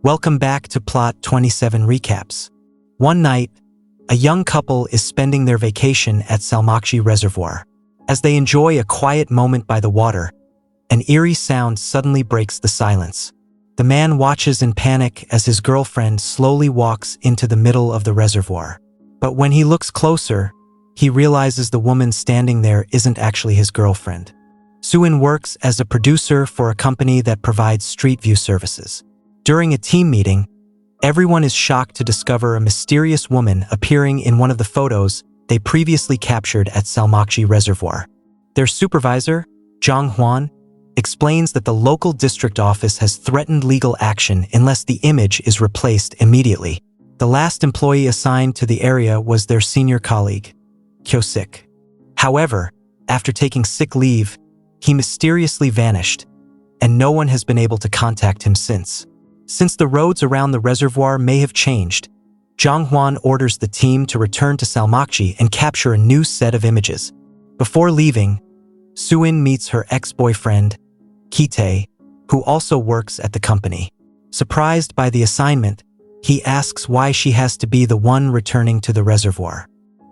Welcome back to Plot 27 Recaps. One night, a young couple is spending their vacation at Salmokji Reservoir. As they enjoy a quiet moment by the water, an eerie sound suddenly breaks the silence. The man watches in panic as his girlfriend slowly walks into the middle of the reservoir. But when he looks closer, he realizes the woman standing there isn't actually his girlfriend. Suin works as a producer for a company that provides street view services. During a team meeting, everyone is shocked to discover a mysterious woman appearing in one of the photos they previously captured at Salmokji Reservoir. Their supervisor, Zhang Huan, explains that the local district office has threatened legal action unless the image is replaced immediately. The last employee assigned to the area was their senior colleague, Kyo-sik. However, after taking sick leave, he mysteriously vanished, and no one has been able to contact him since. Since the roads around the reservoir may have changed, Zhang Huan orders the team to return to Salmokji and capture a new set of images. Before leaving, Suin meets her ex-boyfriend, Kite, who also works at the company. Surprised by the assignment, he asks why she has to be the one returning to the reservoir.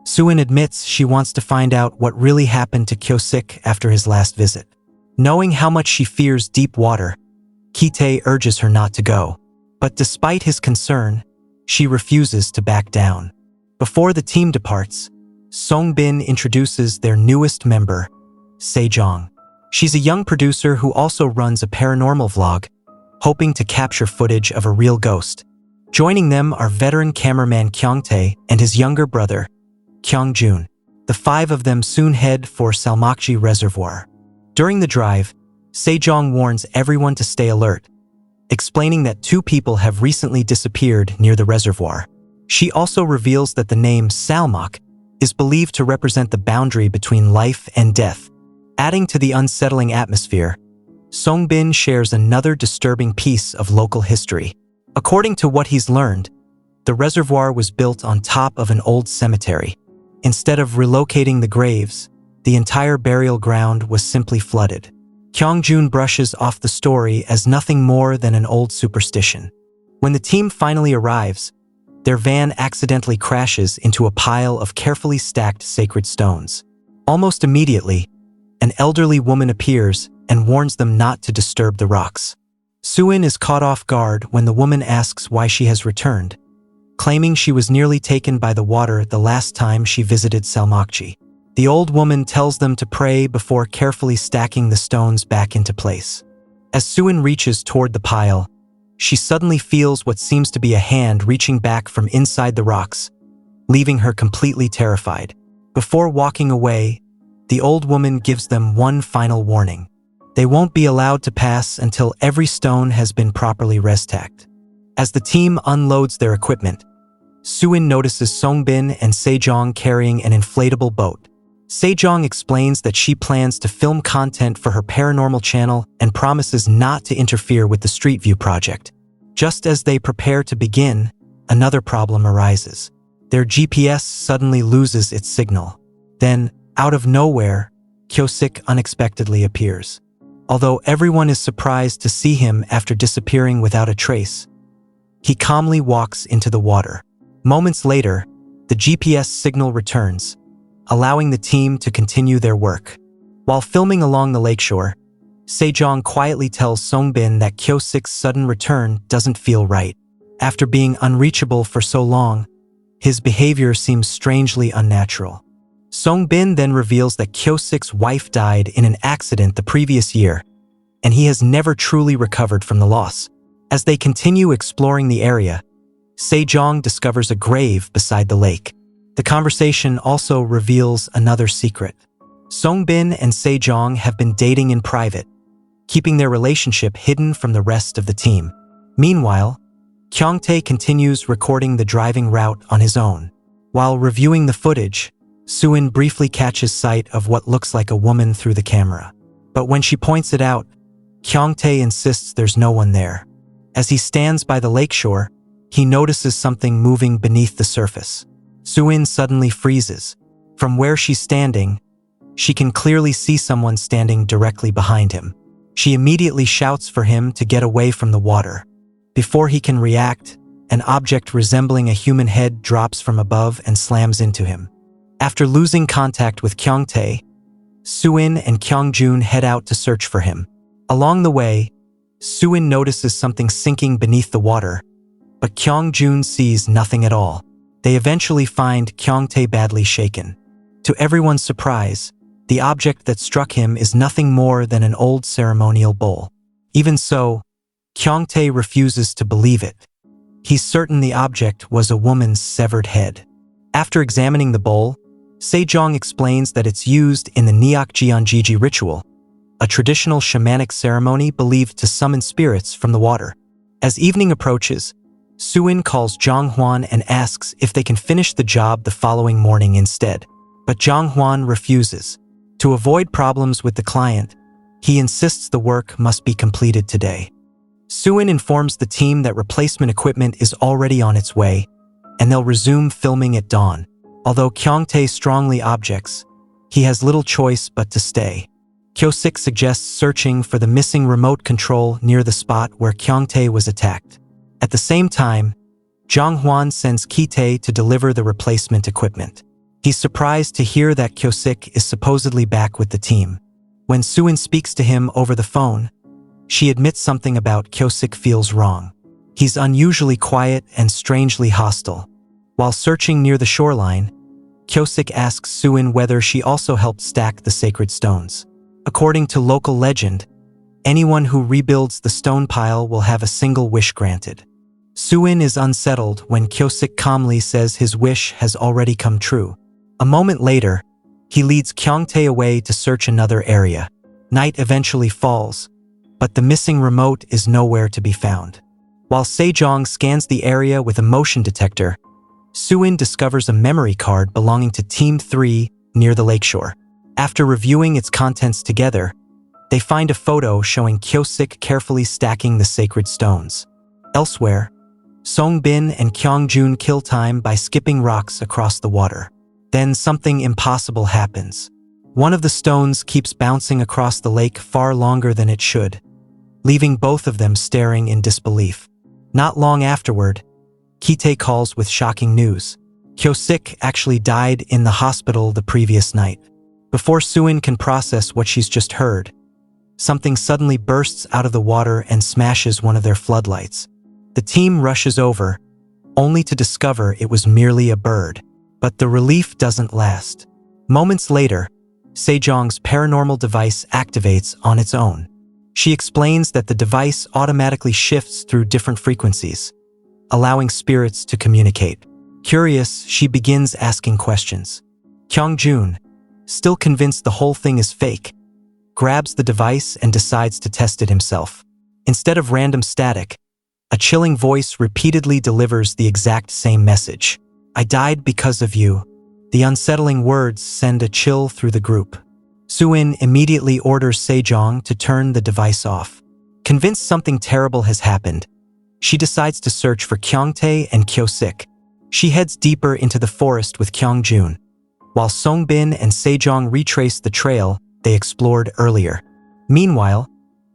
Suin admits she wants to find out what really happened to Kyo-sik after his last visit. Knowing how much she fears deep water, Kite urges her not to go. But despite his concern, she refuses to back down. Before the team departs, Songbin introduces their newest member, Sejong. She's a young producer who also runs a paranormal vlog, hoping to capture footage of a real ghost. Joining them are veteran cameraman Kyung-tae and his younger brother, Kyung-jun. The five of them soon head for Salmokji Reservoir. During the drive, Sejong warns everyone to stay alert, explaining that two people have recently disappeared near the reservoir. She also reveals that the name Salmok is believed to represent the boundary between life and death. Adding to the unsettling atmosphere, Songbin shares another disturbing piece of local history. According to what he's learned, the reservoir was built on top of an old cemetery. Instead of relocating the graves, the entire burial ground was simply flooded. Kyung-jun brushes off the story as nothing more than an old superstition. When the team finally arrives, their van accidentally crashes into a pile of carefully stacked sacred stones. Almost immediately, an elderly woman appears and warns them not to disturb the rocks. Suin is caught off guard when the woman asks why she has returned, claiming she was nearly taken by the water the last time she visited Salmokji. The old woman tells them to pray before carefully stacking the stones back into place. As Suin reaches toward the pile, she suddenly feels what seems to be a hand reaching back from inside the rocks, leaving her completely terrified. Before walking away, the old woman gives them one final warning. They won't be allowed to pass until every stone has been properly res-tacked. As the team unloads their equipment, Suin notices Songbin and Sejong carrying an inflatable boat. Sejong explains that she plans to film content for her paranormal channel and promises not to interfere with the Street View project. Just as they prepare to begin, another problem arises. Their GPS suddenly loses its signal. Then, out of nowhere, Kyo-sik unexpectedly appears. Although everyone is surprised to see him after disappearing without a trace, he calmly walks into the water. Moments later, the GPS signal returns, allowing the team to continue their work. While filming along the lakeshore, Sejong quietly tells Songbin that Kyo-sik's sudden return doesn't feel right. After being unreachable for so long, his behavior seems strangely unnatural. Songbin then reveals that Kyo-sik's wife died in an accident the previous year, and he has never truly recovered from the loss. As they continue exploring the area, Sejong discovers a grave beside the lake. The conversation also reveals another secret. Songbin and Sejong have been dating in private, keeping their relationship hidden from the rest of the team. Meanwhile, Kyung-tae continues recording the driving route on his own. While reviewing the footage, Suin briefly catches sight of what looks like a woman through the camera. But when she points it out, Kyung-tae insists there's no one there. As he stands by the lakeshore, he notices something moving beneath the surface. Suin suddenly freezes. From where she's standing, she can clearly see someone standing directly behind him. She immediately shouts for him to get away from the water. Before he can react, an object resembling a human head drops from above and slams into him. After losing contact with Kyungtae, Suin and Kyungjun head out to search for him. Along the way, Suin notices something sinking beneath the water, but Kyungjun sees nothing at all. They eventually find Kyungtae badly shaken. To everyone's surprise, the object that struck him is nothing more than an old ceremonial bowl. Even so, Kyungtae refuses to believe it. He's certain the object was a woman's severed head. After examining the bowl, Sejong explains that it's used in the Neokjeonjiji ritual, a traditional shamanic ceremony believed to summon spirits from the water. As evening approaches, Suin calls Jonghwan and asks if they can finish the job the following morning instead. But Jonghwan refuses. To avoid problems with the client, he insists the work must be completed today. Suin informs the team that replacement equipment is already on its way, and they'll resume filming at dawn. Although Kyungtae strongly objects, he has little choice but to stay. Kyo-sik suggests searching for the missing remote control near the spot where Kyungtae was attacked. At the same time, Jonghwan sends Ki-tae to deliver the replacement equipment. He's surprised to hear that Kyo-sik is supposedly back with the team. When Suin speaks to him over the phone, she admits something about Kyo-sik feels wrong. He's unusually quiet and strangely hostile. While searching near the shoreline, Kyo-sik asks Suin whether she also helped stack the sacred stones. According to local legend, anyone who rebuilds the stone pile will have a single wish granted. Suin is unsettled when Kyo-sik calmly says his wish has already come true. A moment later, he leads Kyungtae away to search another area. Night eventually falls, but the missing remote is nowhere to be found. While Sejong scans the area with a motion detector, Suin discovers a memory card belonging to Team 3 near the lakeshore. After reviewing its contents together, they find a photo showing Kyo-sik carefully stacking the sacred stones. Elsewhere, Songbin and Kyungjun kill time by skipping rocks across the water. Then something impossible happens. One of the stones keeps bouncing across the lake far longer than it should, leaving both of them staring in disbelief. Not long afterward, Ki-tae calls with shocking news. Kyo-sik actually died in the hospital the previous night. Before Suin can process what she's just heard, something suddenly bursts out of the water and smashes one of their floodlights. The team rushes over, only to discover it was merely a bird. But the relief doesn't last. Moments later, Sejong's paranormal device activates on its own. She explains that the device automatically shifts through different frequencies, allowing spirits to communicate. Curious, she begins asking questions. Kyungjun, still convinced the whole thing is fake, grabs the device and decides to test it himself. Instead of random static, a chilling voice repeatedly delivers the exact same message. I died because of you. The unsettling words send a chill through the group. Suin immediately orders Sejong to turn the device off. Convinced something terrible has happened, she decides to search for Kyungtae and Kyo-sik. She heads deeper into the forest with Kyungjun, while Songbin and Sejong retrace the trail they explored earlier. Meanwhile,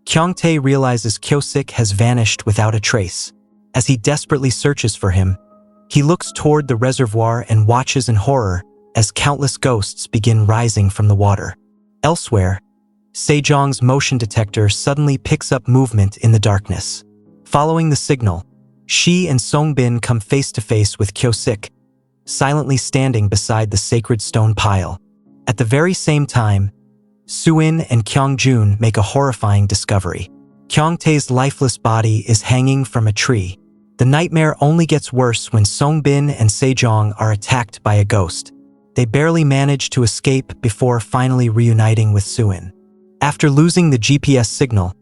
Kyungtae realizes Kyo-sik has vanished without a trace. As he desperately searches for him, he looks toward the reservoir and watches in horror as countless ghosts begin rising from the water. Elsewhere, Sejong's motion detector suddenly picks up movement in the darkness. Following the signal, she and Songbin come face to face with Kyo-sik, silently standing beside the sacred stone pile. At the very same time, Suin and Kyungjun make a horrifying discovery. Kyungtae's lifeless body is hanging from a tree. The nightmare only gets worse when Songbin and Sejong are attacked by a ghost. They barely manage to escape before finally reuniting with Suin. After losing the GPS signal,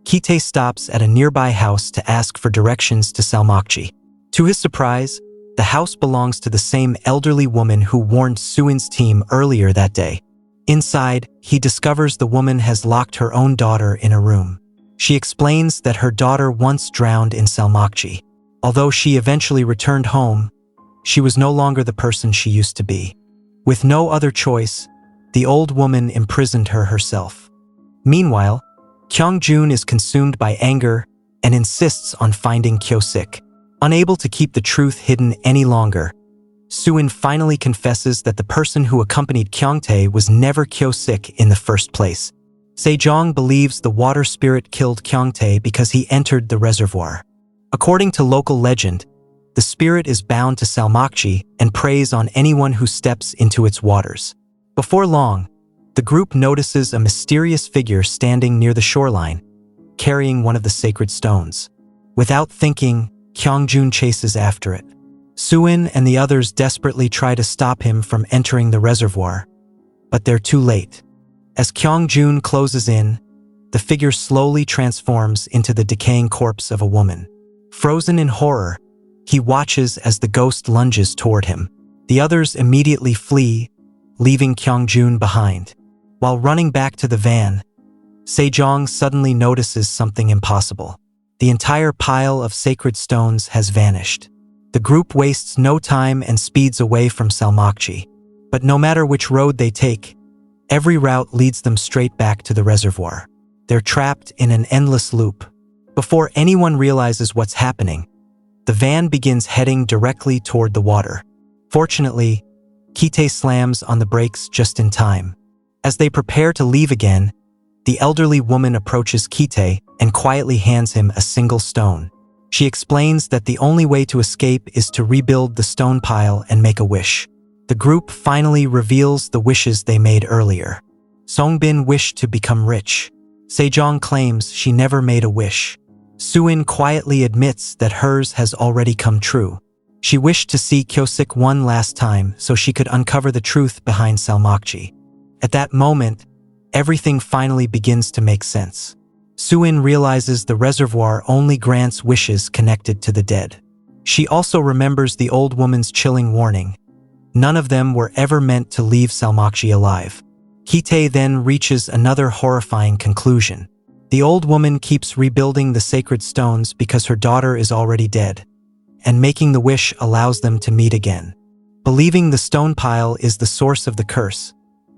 Ki-tae stops at a nearby house to ask for directions to Salmokji. To his surprise, the house belongs to the same elderly woman who warned Suin's team earlier that day. Inside, he discovers the woman has locked her own daughter in a room. She explains that her daughter once drowned in Salmokji. Although she eventually returned home, she was no longer the person she used to be. With no other choice, the old woman imprisoned her herself. Meanwhile, Kyungjun is consumed by anger and insists on finding Kyo-sik. Unable to keep the truth hidden any longer, Soo-in finally confesses that the person who accompanied Kyung-tae was never Kyo-sik in the first place. Sejong believes the water spirit killed Kyung-tae because he entered the reservoir. According to local legend, the spirit is bound to Salmokji and preys on anyone who steps into its waters. Before long, the group notices a mysterious figure standing near the shoreline, carrying one of the sacred stones. Without thinking, Kyung-jun chases after it. Soo-in and the others desperately try to stop him from entering the reservoir, but they're too late. As Kyung-jun closes in, the figure slowly transforms into the decaying corpse of a woman. Frozen in horror, he watches as the ghost lunges toward him. The others immediately flee, leaving Kyung-jun behind. While running back to the van, Sejong suddenly notices something impossible. The entire pile of sacred stones has vanished. The group wastes no time and speeds away from Salmokji. But no matter which road they take, every route leads them straight back to the reservoir. They're trapped in an endless loop. Before anyone realizes what's happening, the van begins heading directly toward the water. Fortunately, Kite slams on the brakes just in time. As they prepare to leave again, the elderly woman approaches Kite and quietly hands him a single stone. She explains that the only way to escape is to rebuild the stone pile and make a wish. The group finally reveals the wishes they made earlier. Songbin wished to become rich. Sejong claims she never made a wish. Soo-in quietly admits that hers has already come true. She wished to see Kyo-sik one last time so she could uncover the truth behind Salmokji. At that moment, everything finally begins to make sense. Soo-in realizes the reservoir only grants wishes connected to the dead. She also remembers the old woman's chilling warning. None of them were ever meant to leave Salmokji alive. Kite then reaches another horrifying conclusion. The old woman keeps rebuilding the sacred stones because her daughter is already dead, and making the wish allows them to meet again. Believing the stone pile is the source of the curse,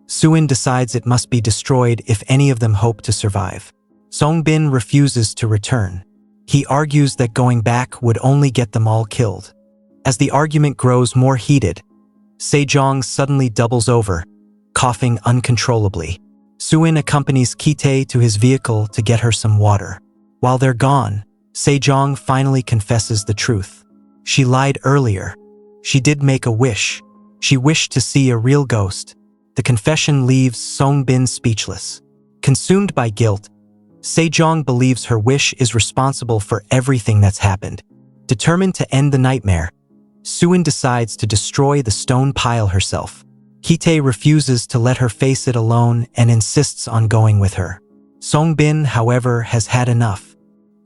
Soo-in decides it must be destroyed if any of them hope to survive. Songbin refuses to return. He argues that going back would only get them all killed. As the argument grows more heated, Sejong suddenly doubles over, coughing uncontrollably. Soo-in accompanies Kite to his vehicle to get her some water. While they're gone, Sejong finally confesses the truth. She lied earlier. She did make a wish. She wished to see a real ghost. The confession leaves Songbin speechless. Consumed by guilt, Sejong believes her wish is responsible for everything that's happened. Determined to end the nightmare, Soo-in decides to destroy the stone pile herself. Kite refuses to let her face it alone and insists on going with her. Songbin, however, has had enough.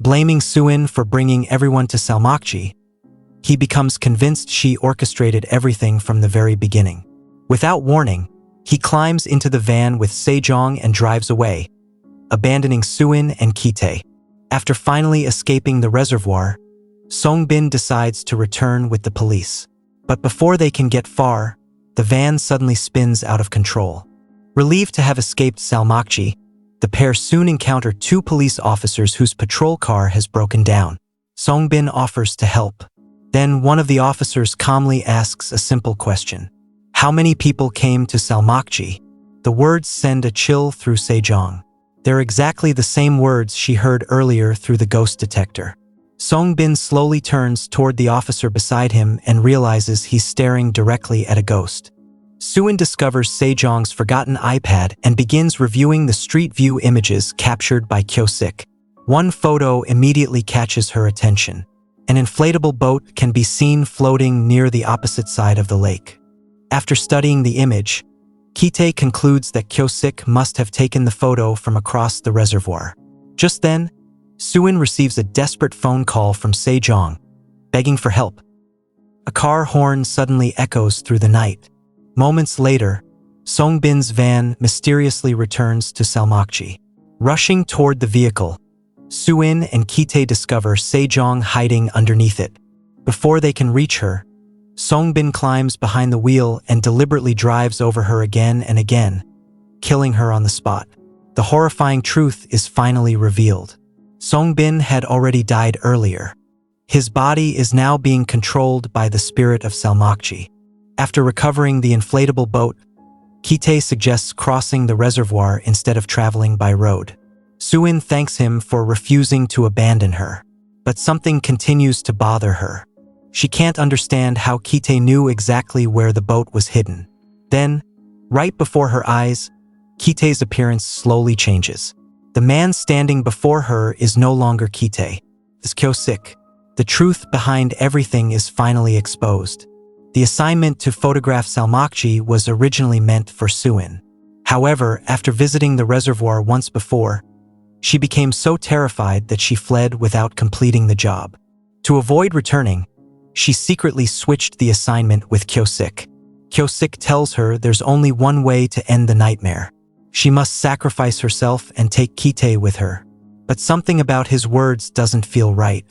Blaming Soo-in for bringing everyone to Salmokji, he becomes convinced she orchestrated everything from the very beginning. Without warning, he climbs into the van with Sejong and drives away, abandoning Soo-in and Kite. After finally escaping the reservoir, Songbin decides to return with the police. But before they can get far, the van suddenly spins out of control. Relieved to have escaped Salmokji, the pair soon encounter two police officers whose patrol car has broken down. Songbin offers to help. Then one of the officers calmly asks a simple question. How many people came to Salmokji? The words send a chill through Sejong. They're exactly the same words she heard earlier through the ghost detector. Songbin slowly turns toward the officer beside him and realizes he's staring directly at a ghost. Soo-in discovers Sejong's forgotten iPad and begins reviewing the street view images captured by Kyo-sik. One photo immediately catches her attention. An inflatable boat can be seen floating near the opposite side of the lake. After studying the image, Kite concludes that Kyo-sik must have taken the photo from across the reservoir. Just then, Soo-in receives a desperate phone call from Sejong, begging for help. A car horn suddenly echoes through the night. Moments later, Songbin's van mysteriously returns to Salmokji. Rushing toward the vehicle, Soo-in and Kite discover Sejong hiding underneath it. Before they can reach her, Songbin climbs behind the wheel and deliberately drives over her again and again, killing her on the spot. The horrifying truth is finally revealed. Songbin had already died earlier. His body is now being controlled by the spirit of Salmokji. After recovering the inflatable boat, Kite suggests crossing the reservoir instead of traveling by road. Suin thanks him for refusing to abandon her, but something continues to bother her. She can't understand how Kite knew exactly where the boat was hidden. Then, right before her eyes, Kite's appearance slowly changes. The man standing before her is no longer Kite. It's Kyosik. The truth behind everything is finally exposed. The assignment to photograph Salmokji was originally meant for Suin. However, after visiting the reservoir once before, she became so terrified that she fled without completing the job. To avoid returning, she secretly switched the assignment with Kyosik. Kyosik tells her there's only one way to end the nightmare. She must sacrifice herself and take Kite with her. But something about his words doesn't feel right.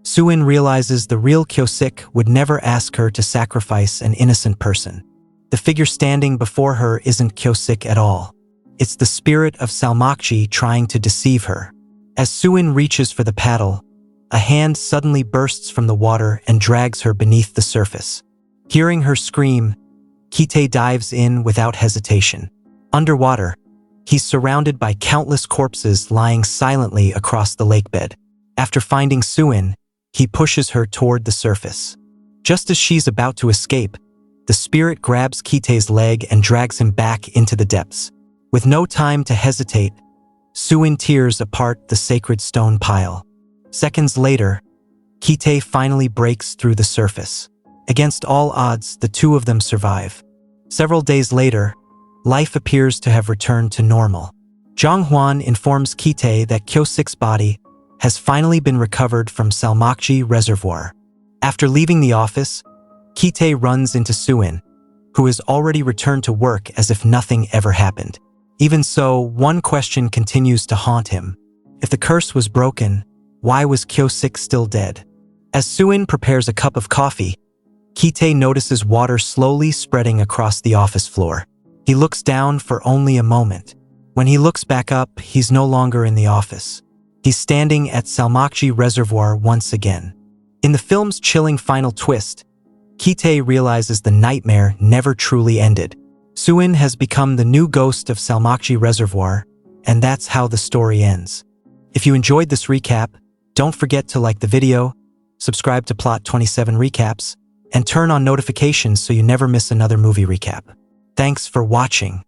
Suin realizes the real Kyosik would never ask her to sacrifice an innocent person. The figure standing before her isn't Kyosik at all. It's the spirit of Salmokji trying to deceive her. As Suin reaches for the paddle, a hand suddenly bursts from the water and drags her beneath the surface. Hearing her scream, Kite dives in without hesitation. Underwater, he's surrounded by countless corpses lying silently across the lakebed. After finding Suin, he pushes her toward the surface. Just as she's about to escape, the spirit grabs Kite's leg and drags him back into the depths. With no time to hesitate, Suin tears apart the sacred stone pile. Seconds later, Kite finally breaks through the surface. Against all odds, the two of them survive. Several days later, life appears to have returned to normal. Zhang Huan informs Kite that Kyosik's body has finally been recovered from Salmokji Reservoir. After leaving the office, Kite runs into Suin, who has already returned to work as if nothing ever happened. Even so, one question continues to haunt him. If the curse was broken, why was Kyosik still dead? As Suin prepares a cup of coffee, Kite notices water slowly spreading across the office floor. He looks down for only a moment. When he looks back up, he's no longer in the office. He's standing at Salmokji Reservoir once again. In the film's chilling final twist, Kite realizes the nightmare never truly ended. Suin has become the new ghost of Salmokji Reservoir, and that's how the story ends. If you enjoyed this recap, don't forget to like the video, subscribe to Plot 27 Recaps, and turn on notifications so you never miss another movie recap. Thanks for watching.